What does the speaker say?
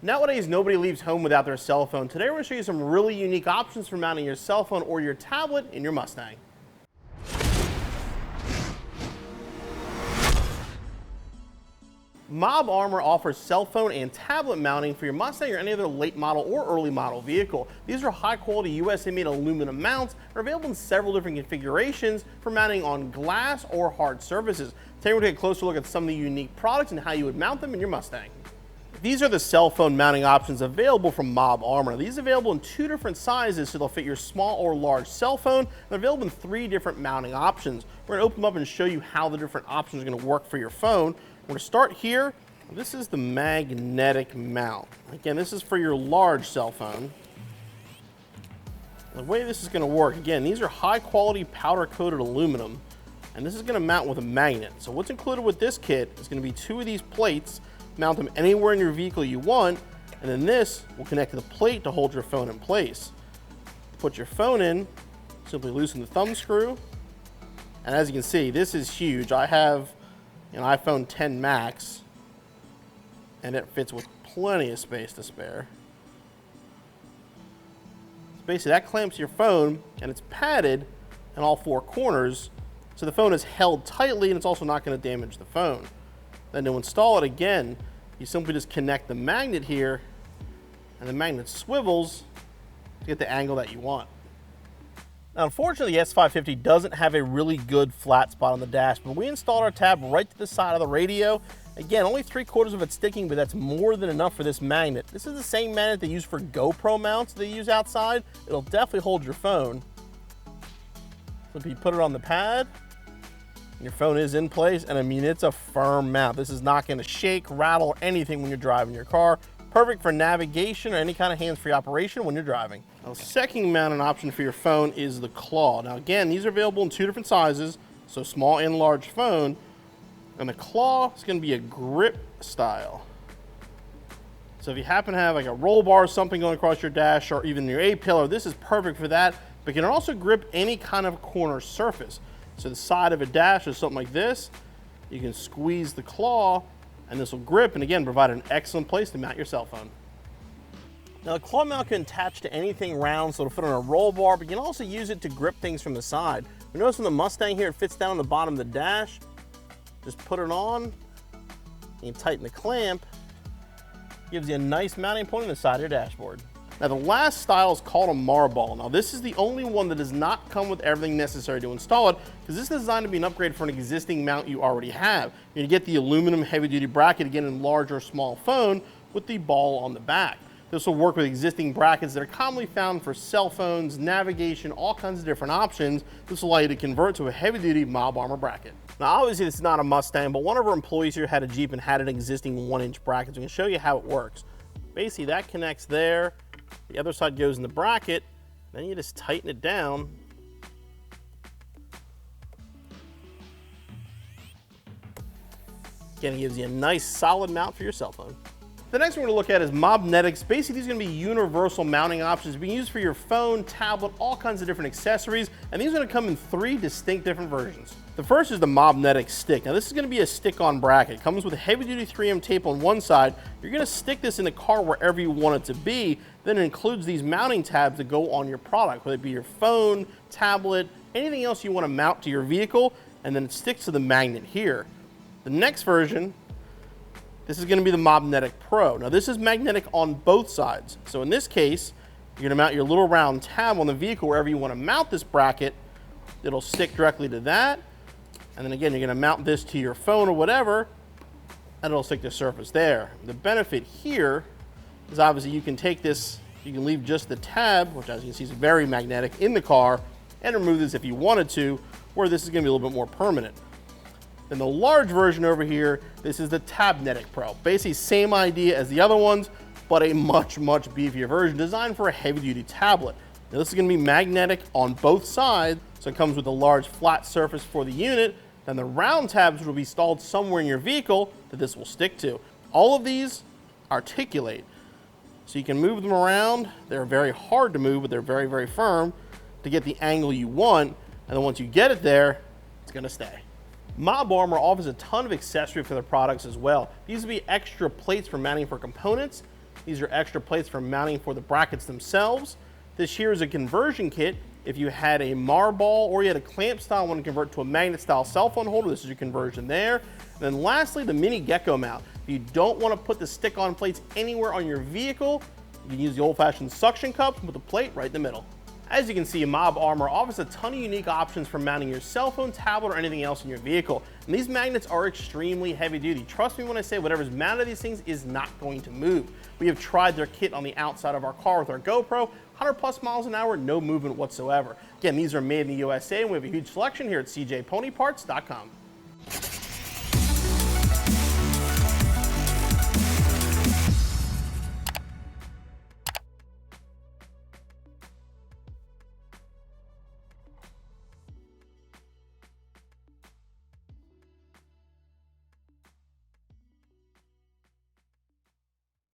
Nowadays, nobody leaves home without their cell phone. Today, we're going to show you some really unique options for mounting your cell phone or your tablet in your Mustang. MobArmor offers cell phone and tablet mounting for your Mustang or any other late model or early model vehicle. These are high quality USA-made aluminum mounts that are available in several different configurations for mounting on glass or hard surfaces. Today, we're going to take a closer look at some of the unique products and how you would mount them in your Mustang. These are the cell phone mounting options available from MobArmor. These are available in 2 different sizes, so they'll fit your small or large cell phone. They're available in 3 different mounting options. We're going to open them up and show you how the different options are going to work for your phone. We're going to start here. This is the magnetic mount. Again, this is for your large cell phone. The way this is going to work, again, these are high quality powder coated aluminum, and this is going to mount with a magnet. So what's included with this kit is going to be 2 of these plates. Mount them anywhere in your vehicle you want, and then this will connect to the plate to hold your phone in place. Put your phone in, simply loosen the thumb screw, and as you can see, this is huge. I have an iPhone X Max, and it fits with plenty of space to spare. So basically, that clamps your phone, and it's padded in all 4 corners, so the phone is held tightly, and it's also not going to damage the phone. Then to install it again, you simply just connect the magnet here, and the magnet swivels to get the angle that you want. Now, unfortunately, the S550 doesn't have a really good flat spot on the dash, but we installed our tab right to the side of the radio. Again, only 3/4 of it's sticking, but that's more than enough for this magnet. This is the same magnet they use for GoPro mounts they use outside. It'll definitely hold your phone. So if you put it on the pad, your phone is in place, and I mean, it's a firm mount. This is not going to shake, rattle, or anything when you're driving your car. Perfect for navigation or any kind of hands-free operation when you're driving. Now, the second mounting option for your phone is the claw. Now again, these are available in 2 different sizes, so small and large phone. And the claw is going to be a grip style. So if you happen to have like a roll bar or something going across your dash, or even your A-pillar, this is perfect for that, but it can also grip any kind of corner surface. So the side of a dash or something like this, you can squeeze the claw and this will grip, and again, provide an excellent place to mount your cell phone. Now the claw mount can attach to anything round, so it'll fit on a roll bar, but you can also use it to grip things from the side. You notice on the Mustang here, it fits down on the bottom of the dash. Just put it on, you can tighten the clamp, gives you a nice mounting point on the side of your dashboard. Now the last style is called a MarBall. Now this is the only one that does not come with everything necessary to install it, because this is designed to be an upgrade for an existing mount you already have. You're going to get the aluminum heavy duty bracket, again in large or small phone, with the ball on the back. This will work with existing brackets that are commonly found for cell phones, navigation, all kinds of different options. This will allow you to convert to a heavy duty MobArmor bracket. Now obviously this is not a Mustang, but one of our employees here had a Jeep and had an existing 1-inch bracket. So we can show you how it works. Basically that connects there. The other side goes in the bracket, then you just tighten it down. Again, it gives you a nice solid mount for your cell phone. The next one we're going to look at is MobNic. Basically, these are going to be universal mounting options being used for your phone, tablet, all kinds of different accessories, and these are going to come in 3 distinct different versions. The first is the MobNic stick. Now this is going to be a stick-on bracket. It comes with heavy-duty 3M tape on one side. You're going to stick this in the car wherever you want it to be. Then it includes these mounting tabs that go on your product, whether it be your phone, tablet, anything else you want to mount to your vehicle, and then it sticks to the magnet here. The next version, this is going to be the MobNic Pro. Now this is magnetic on both sides. So in this case, you're going to mount your little round tab on the vehicle wherever you want to mount this bracket. It'll stick directly to that. And then again, you're going to mount this to your phone or whatever, and it'll stick to the surface there. The benefit here is obviously you can take this, you can leave just the tab, which as you can see is very magnetic, in the car, and remove this if you wanted to, where this is going to be a little bit more permanent. Then the large version over here, this is the MobNic Pro. Basically same idea as the other ones, but a much, much beefier version designed for a heavy-duty tablet. Now this is going to be magnetic on both sides, so it comes with a large flat surface for the unit, and the round tabs will be installed somewhere in your vehicle that this will stick to. All of these articulate, so you can move them around. They're very hard to move, but they're very, very firm to get the angle you want, and then once you get it there, it's going to stay. MobArmor offers a ton of accessory for their products as well. These will be extra plates for mounting for components. These are extra plates for mounting for the brackets themselves. This here is a conversion kit. If you had a MarBall or you had a clamp style want to convert to a magnet style cell phone holder, this is your conversion there. And then lastly, the mini gecko mount. If you don't want to put the stick-on plates anywhere on your vehicle, you can use the old-fashioned suction cups with a plate right in the middle. As you can see, Mob Armor offers a ton of unique options for mounting your cell phone, tablet, or anything else in your vehicle. And these magnets are extremely heavy duty. Trust me when I say whatever's mounted to these things is not going to move. We have tried their kit on the outside of our car with our GoPro, 100+ miles an hour, no movement whatsoever. Again, these are made in the USA, and we have a huge selection here at cjponyparts.com.